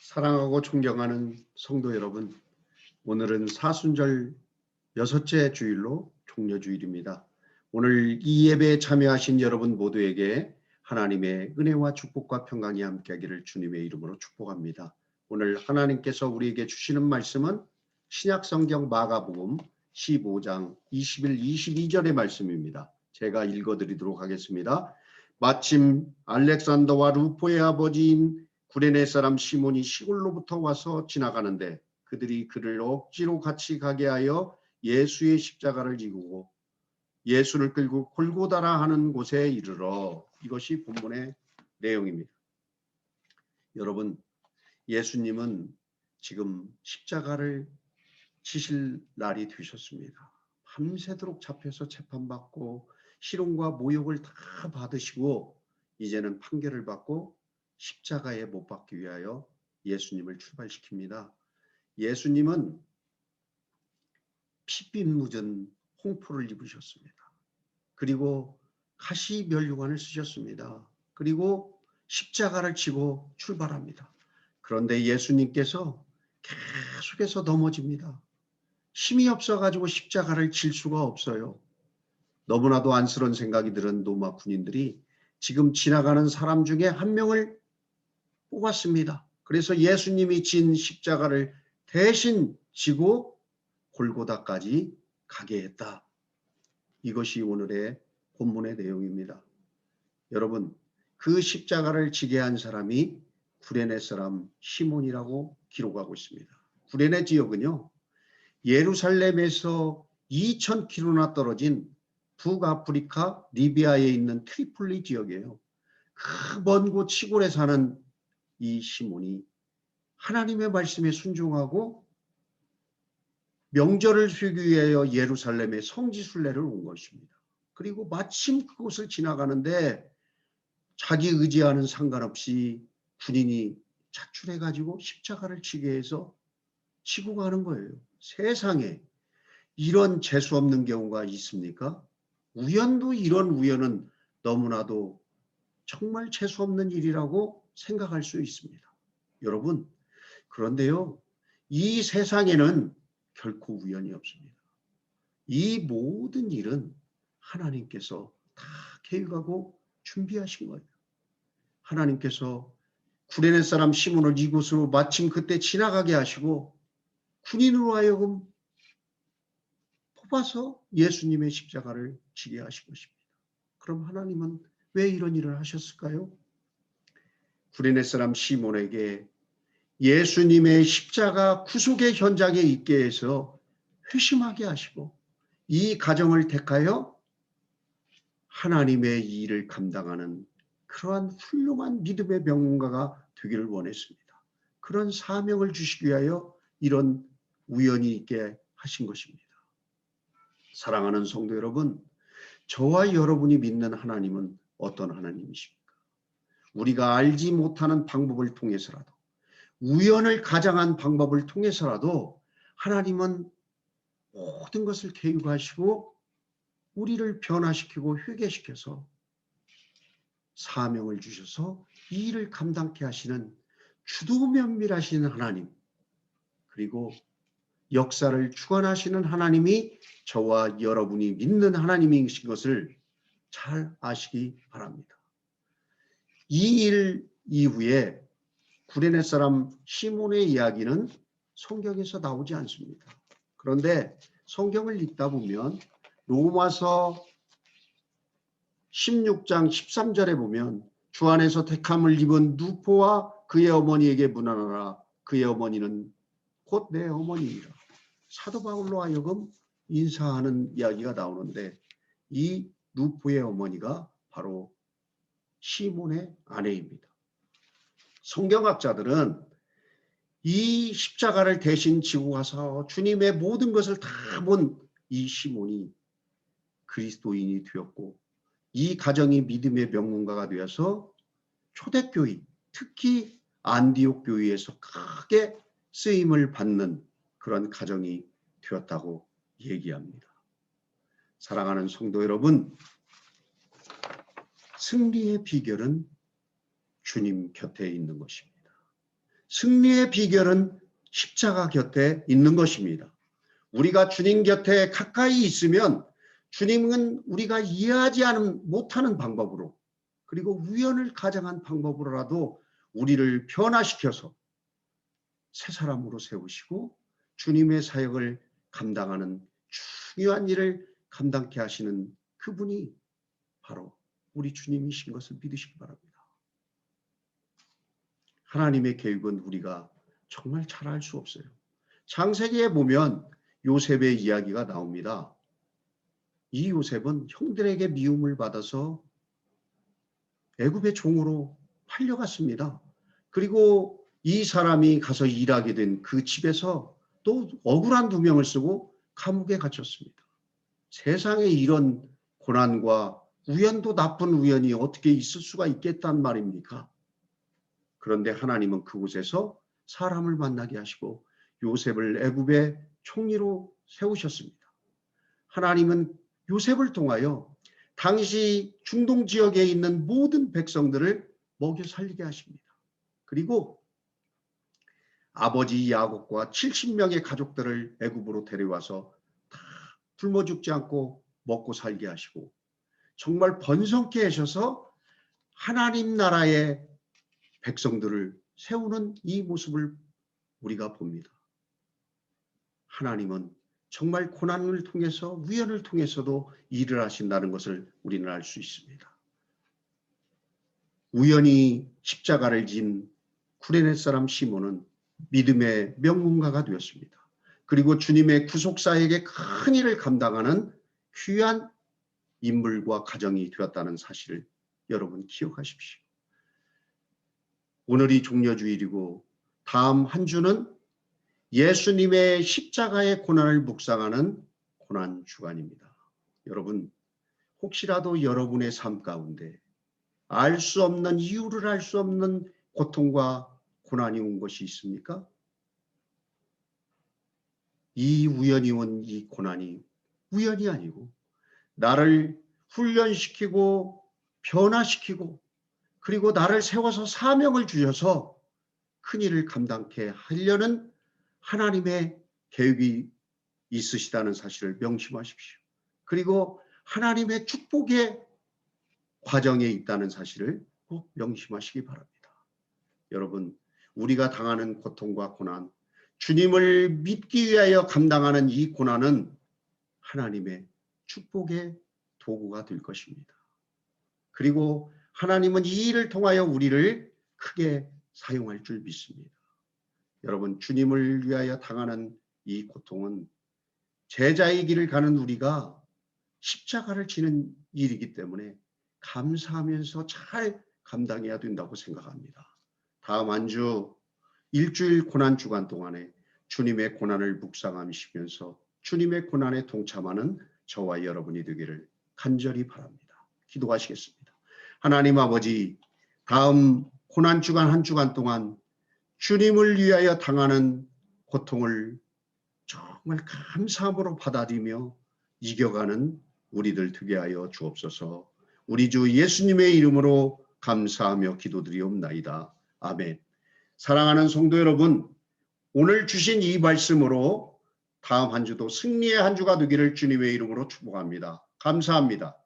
사랑하고 존경하는 성도 여러분, 오늘은 사순절 여섯째 주일로 종려주일입니다. 오늘 이 예배에 참여하신 여러분 모두에게 하나님의 은혜와 축복과 평강이 함께하기를 주님의 이름으로 축복합니다. 오늘 하나님께서 우리에게 주시는 말씀은 신약성경 마가복음 15장 21, 22절의 말씀입니다. 제가 읽어드리도록 하겠습니다. 마침 알렉산더와 루포의 아버지인 구레네 사람 시몬이 시골로부터 와서 지나가는데 그들이 그를 억지로 같이 가게 하여 예수의 십자가를 지고 예수를 끌고 골고다라 하는 곳에 이르러. 이것이 본문의 내용입니다. 여러분, 예수님은 지금 십자가를 지실 날이 되셨습니다. 밤새도록 잡혀서 재판받고 희롱과 모욕을 다 받으시고 이제는 판결을 받고 십자가에 못 박기 위하여 예수님을 출발시킵니다. 예수님은 핏빛 묻은 홍포를 입으셨습니다. 그리고 가시 면류관을 쓰셨습니다. 그리고 십자가를 지고 출발합니다. 그런데 예수님께서 계속해서 넘어집니다. 힘이 없어가지고 십자가를 질 수가 없어요. 너무나도 안쓰러운 생각이 들은 로마 군인들이 지금 지나가는 사람 중에 한 명을 뽑았습니다. 그래서 예수님이 진 십자가를 대신 지고 골고다까지 가게 했다. 이것이 오늘의 본문의 내용입니다. 여러분, 그 십자가를 지게 한 사람이 구레네 사람 시몬이라고 기록하고 있습니다. 구레네 지역은요, 예루살렘에서 2000km나 떨어진 북아프리카 리비아에 있는 트리폴리 지역이에요. 그 먼 곳 시골에 사는 이 시몬이 하나님의 말씀에 순종하고 명절을 쉬기 위하여 예루살렘에 성지순례를 온 것입니다. 그리고 마침 그곳을 지나가는데 자기 의지와는 상관없이 군인이 차출해가지고 십자가를 지게 해서 지고 가는 거예요. 세상에 이런 재수없는 경우가 있습니까? 우연도 이런 우연은 너무나도 정말 재수없는 일이라고 생각할 수 있습니다. 여러분, 그런데요, 이 세상에는 결코 우연이 없습니다. 이 모든 일은 하나님께서 다 계획하고 준비하신 거예요. 하나님께서 구레네 사람 시몬을 이곳으로 마침 그때 지나가게 하시고 군인으로 하여금 뽑아서 예수님의 십자가를 지게 하신 것입니다. 그럼 하나님은 왜 이런 일을 하셨을까요? 구레네 사람 시몬에게 예수님의 십자가 구속의 현장에 있게 해서 회심하게 하시고 이 가정을 택하여 하나님의 일을 감당하는 그러한 훌륭한 믿음의 명문가가 되기를 원했습니다. 그런 사명을 주시기 위하여 이런 우연이 있게 하신 것입니다. 사랑하는 성도 여러분, 저와 여러분이 믿는 하나님은 어떤 하나님이십니까? 우리가 알지 못하는 방법을 통해서라도, 우연을 가장한 방법을 통해서라도 하나님은 모든 것을 계획하시고 우리를 변화시키고 회개시켜서 사명을 주셔서 이 일을 감당케 하시는 주도면밀하신 하나님, 그리고 역사를 주관하시는 하나님이 저와 여러분이 믿는 하나님이신 것을 잘 아시기 바랍니다. 이 일 이후에 구레네 사람 시몬의 이야기는 성경에서 나오지 않습니다. 그런데 성경을 읽다 보면 로마서 16장 13절에 보면 주 안에서 택함을 입은 누포와 그의 어머니에게 문안하라. 그의 어머니는 곧 내 어머니이라. 사도 바울로 하여금 인사하는 이야기가 나오는데 이 누포의 어머니가 바로 시몬의 아내입니다. 성경학자들은 이 십자가를 대신 지고 가서 주님의 모든 것을 다 본 이 시몬이 그리스도인이 되었고 이 가정이 믿음의 명문가가 되어서 초대교회, 특히 안디옥 교회에서 크게 쓰임을 받는 그런 가정이 되었다고 얘기합니다. 사랑하는 성도 여러분, 승리의 비결은 주님 곁에 있는 것입니다. 승리의 비결은 십자가 곁에 있는 것입니다. 우리가 주님 곁에 가까이 있으면 주님은 우리가 이해하지 못하는 방법으로, 그리고 우연을 가정한 방법으로라도 우리를 변화시켜서 새 사람으로 세우시고 주님의 사역을 감당하는 중요한 일을 감당케 하시는 그분이 바로 우리 주님이신 것을 믿으시기 바랍니다. 하나님의 계획은 우리가 정말 잘 알 수 없어요. 창세기에 보면 요셉의 이야기가 나옵니다. 이 요셉은 형들에게 미움을 받아서 애굽의 종으로 팔려갔습니다. 그리고 이 사람이 가서 일하게 된 그 집에서 또 억울한 누명을 쓰고 감옥에 갇혔습니다. 세상에 이런 고난과 우연도 나쁜 우연이 어떻게 있을 수가 있겠단 말입니까? 그런데 하나님은 그곳에서 사람을 만나게 하시고 요셉을 애굽의 총리로 세우셨습니다. 하나님은 요셉을 통하여 당시 중동 지역에 있는 모든 백성들을 먹여 살리게 하십니다. 그리고 아버지 야곱과 70명의 가족들을 애굽으로 데려와서 다 굶어 죽지 않고 먹고 살게 하시고 정말 번성케 하셔서 하나님 나라의 백성들을 세우는 이 모습을 우리가 봅니다. 하나님은 정말 고난을 통해서 우연을 통해서도 일을 하신다는 것을 우리는 알 수 있습니다. 우연히 십자가를 진 구레네 사람 시몬은 믿음의 명문가가 되었습니다. 그리고 주님의 구속사에게 큰 일을 감당하는 귀한 인물과 가정이 되었다는 사실을 여러분 기억하십시오. 오늘이 종려주일이고 다음 한 주는 예수님의 십자가의 고난을 묵상하는 고난주간입니다. 여러분, 혹시라도 여러분의 삶 가운데 알 수 없는, 이유를 알 수 없는 고통과 고난이 온 것이 있습니까? 이 우연히 온 이 고난이 우연이 아니고 나를 훈련시키고 변화시키고 그리고 나를 세워서 사명을 주셔서 큰일을 감당케 하려는 하나님의 계획이 있으시다는 사실을 명심하십시오. 그리고 하나님의 축복의 과정에 있다는 사실을 꼭 명심하시기 바랍니다. 여러분, 우리가 당하는 고통과 고난, 주님을 믿기 위하여 감당하는 이 고난은 하나님의 축복의 도구가 될 것입니다. 그리고 하나님은 이 일을 통하여 우리를 크게 사용할 줄 믿습니다. 여러분, 주님을 위하여 당하는 이 고통은 제자의 길을 가는 우리가 십자가를 지는 일이기 때문에 감사하면서 잘 감당해야 된다고 생각합니다. 다음 한 주 일주일 고난 주간 동안에 주님의 고난을 묵상하시면서 주님의 고난에 동참하는 저와 여러분이 되기를 간절히 바랍니다. 기도하시겠습니다. 하나님 아버지, 다음 고난 주간 한 주간 동안 주님을 위하여 당하는 고통을 정말 감사함으로 받아들이며 이겨가는 우리들 되게 하여 주옵소서. 우리 주 예수님의 이름으로 감사하며 기도드리옵나이다. 아멘. 사랑하는 성도 여러분, 오늘 주신 이 말씀으로 다음 한 주도 승리의 한 주가 되기를 주님의 이름으로 축복합니다. 감사합니다.